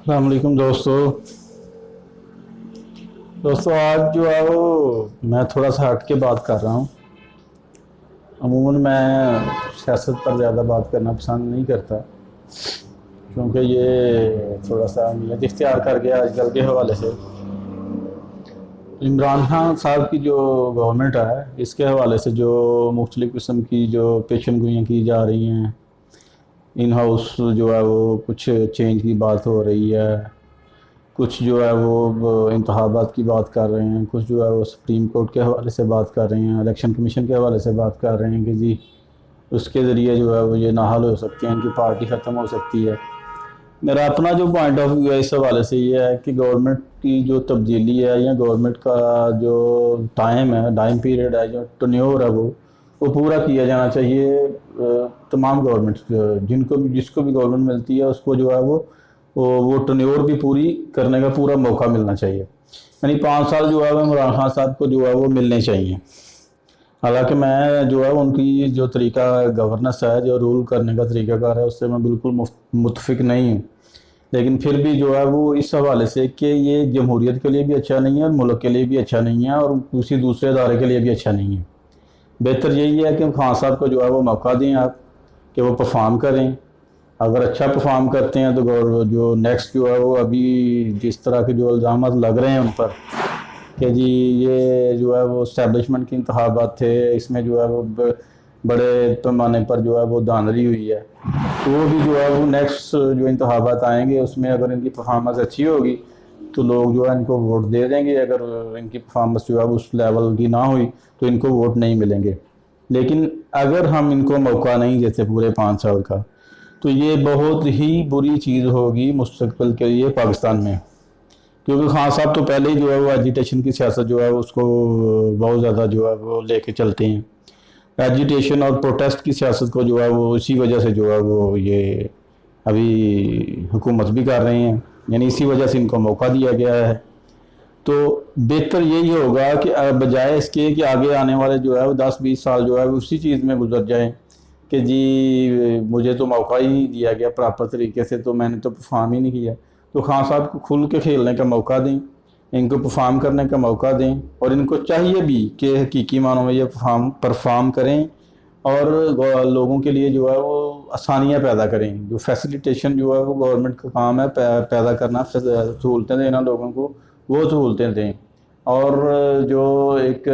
अस्सलाम वालेकुम दोस्तों आज जो है वो मैं थोड़ा सा हट के बात कर रहा हूँ। अमूमन मैं सियासत पर ज़्यादा बात करना पसंद नहीं करता, क्योंकि ये थोड़ा सा अहमियत इख्तियार कर गया आजकल के हवाले से। इमरान खान साहब की जो गवर्नमेंट है, इसके हवाले से जो मुख्तलिफ़ किस्म की जो पेशन गोइयाँ की जा रही हैं, इन हाउस जो है वो कुछ चेंज की बात हो रही है, कुछ जो है वो इंतखाबात की बात कर रहे हैं, कुछ जो है वो सुप्रीम कोर्ट के हवाले से बात कर रहे हैं, इलेक्शन कमीशन के हवाले से बात कर रहे हैं कि जी उसके ज़रिए जो है वो ये नाहल हो सकते हैं, इनकी पार्टी ख़त्म हो सकती है। मेरा अपना जो पॉइंट ऑफ व्यू है इस हवाले से ये है कि गवर्नमेंट की जो तब्दीली है या गवर्नमेंट का जो टाइम पीरियड है, जो टन्योर है, वो पूरा किया जाना चाहिए। तमाम गवर्नमेंट जिनको भी जिसको भी गवर्नमेंट मिलती है उसको जो है वो टन्योर भी पूरी करने का पूरा मौका मिलना चाहिए। यानी 5 साल जो है वो इमरान खान साहब को जो है वो मिलने चाहिए। हालांकि मैं जो है उनकी जो तरीका गवर्नेंस है, जो रूल करने का तरीकाकार है, उससे मैं बिल्कुल मुतफिक नहीं हूँ। लेकिन फिर भी जो है वो इस हवाले से कि ये जमहूरियत के लिए भी अच्छा नहीं है और मुल्क के लिए भी अच्छा नहीं है और किसी दूसरे इदारे के लिए भी अच्छा नहीं है। बेहतर यही है कि खान साहब को जो है वो मौका दें आप, कि वो परफॉर्म करें। अगर अच्छा परफॉर्म करते हैं तो जो नेक्स्ट जो है वो अभी जिस तरह के जो इल्ज़ाम लग रहे हैं उन पर कि जी ये जो है वो इस्टेब्लिशमेंट के इंतखाबात थे, इसमें जो है वो बड़े पैमाने पर जो है वो धांधली हुई है, तो वो भी जो है वो नेक्स्ट जो इंतखाबात आएंगे उसमें अगर इनकी परफॉर्मेंस अच्छी होगी तो लोग जो है इनको वोट दे देंगे। अगर इनकी परफॉर्मेंस जो है उस लेवल की ना हुई तो इनको वोट नहीं मिलेंगे। लेकिन अगर हम इनको मौका नहीं देते पूरे 5 साल का, तो ये बहुत ही बुरी चीज़ होगी मुस्तकबिल के लिए पाकिस्तान में। क्योंकि खान साहब तो पहले ही जो है वो एजिटेशन की सियासत जो है उसको बहुत ज़्यादा जो है वो लेके चलते हैं। एजिटेशन और प्रोटेस्ट की सियासत को जो है वो इसी वजह से जो है वो ये अभी हुकूमत भी कर रहे हैं, यानी इसी वजह से इनको मौका दिया गया है। तो बेहतर यही होगा कि बजाय इसके कि आगे आने वाले जो है वो 10-20 साल जो है वो उसी चीज़ में गुजर जाएं कि जी मुझे तो मौका ही नहीं दिया गया प्रॉपर तरीके से, तो मैंने तो परफॉर्म ही नहीं किया। तो खान साहब को खुल के खेलने का मौका दें, इनको परफॉर्म करने का मौका दें, और इनको चाहिए भी कि हकीकी मानों में ये परफॉर्म करें और लोगों के लिए जो है वो आसानियाँ पैदा करें। जो फैसिलिटेशन जो है वो गवर्नमेंट का काम है, पैदा करना, सहूलतें देना लोगों को, वो सहूलतें दें। और जो एक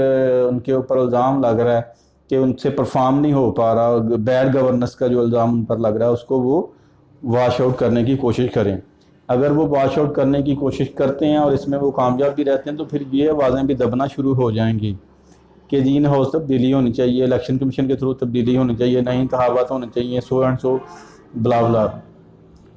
उनके ऊपर इल्ज़ाम लग रहा है कि उनसे परफॉर्म नहीं हो पा रहा, बैड गवर्नेंस का जो इल्ज़ाम उन पर लग रहा है, उसको वो वाश आउट करने की कोशिश करें। अगर वो वाश आउट करने की कोशिश करते हैं और इसमें वो कामयाब भी रहते हैं तो फिर ये आवाज़ें भी दबना शुरू हो जाएंगी कि जी इन हाउस तब्दीली होनी चाहिए, इलेक्शन कमीशन के थ्रू तब्दीली होनी चाहिए, नई इंतखाबात होने चाहिए, सो एंड सो ब्ला ब्ला।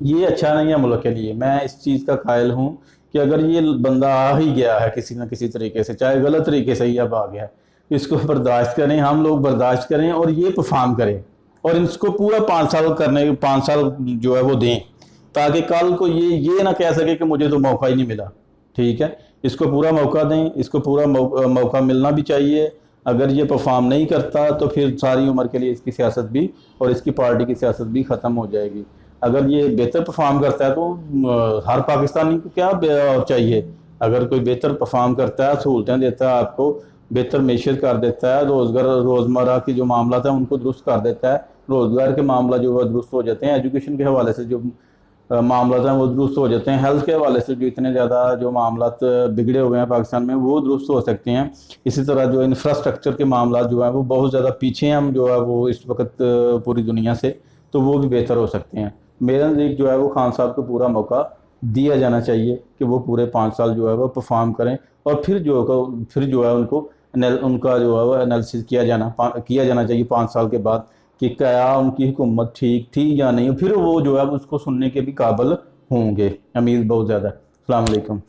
ये अच्छा नहीं है मुल्क के लिए। मैं इस चीज़ का कायल हूँ कि अगर ये बंदा आ ही गया है किसी न किसी तरीके से, चाहे गलत तरीके से ही अब आ गया है, इसको बर्दाश्त करें, हम लोग बर्दाश्त करें और ये परफॉर्म करें और इसको पूरा 5 साल करने 5 साल जो है वो दें, ताकि कल को ये ना कह सके कि मुझे तो मौका ही नहीं मिला। ठीक है, इसको पूरा मौका दें, इसको पूरा मौका मिलना भी चाहिए। अगर ये परफॉर्म नहीं करता तो फिर सारी उम्र के लिए इसकी सियासत भी और इसकी पार्टी की सियासत भी ख़त्म हो जाएगी। अगर ये बेहतर परफॉर्म करता है तो हर पाकिस्तानी को क्या और चाहिए। अगर कोई बेहतर परफॉर्म करता है, सहूलतें देता है, आपको बेहतर मैशत कर देता है, रोज़मर्रा की जो मामला है उनको दुरुस्त कर देता है, रोज़गार के मामला जो है दुरुस्त हो जाते हैं, एजुकेशन के हवाले से जो मामला हैं वो दुरुस्त हो जाते हैं, हेल्थ के हवाले से जो इतने ज़्यादा जो मामला बिगड़े हुए हैं पाकिस्तान में वो दुरुस्त हो सकते हैं। इसी तरह जो इंफ्रास्ट्रक्चर के मामला जो हैं वो बहुत ज़्यादा पीछे हैं हम जो है वो इस वक्त पूरी दुनिया से, तो वो भी बेहतर हो सकते हैं। मेरा नज़दीक जो है वो खान साहब को पूरा मौका दिया जाना चाहिए कि वो पूरे 5 साल जो है वो परफॉर्म करें और फिर जो है उनका जो है वो एनालिसिस किया जाना चाहिए 5 साल के बाद कि क्या उनकी हुकूमत ठीक थी या नहीं, फिर वो जो है उसको सुनने के भी काबिल होंगे। उम्मीद बहुत ज़्यादा। अस्सलाम वालेकुम।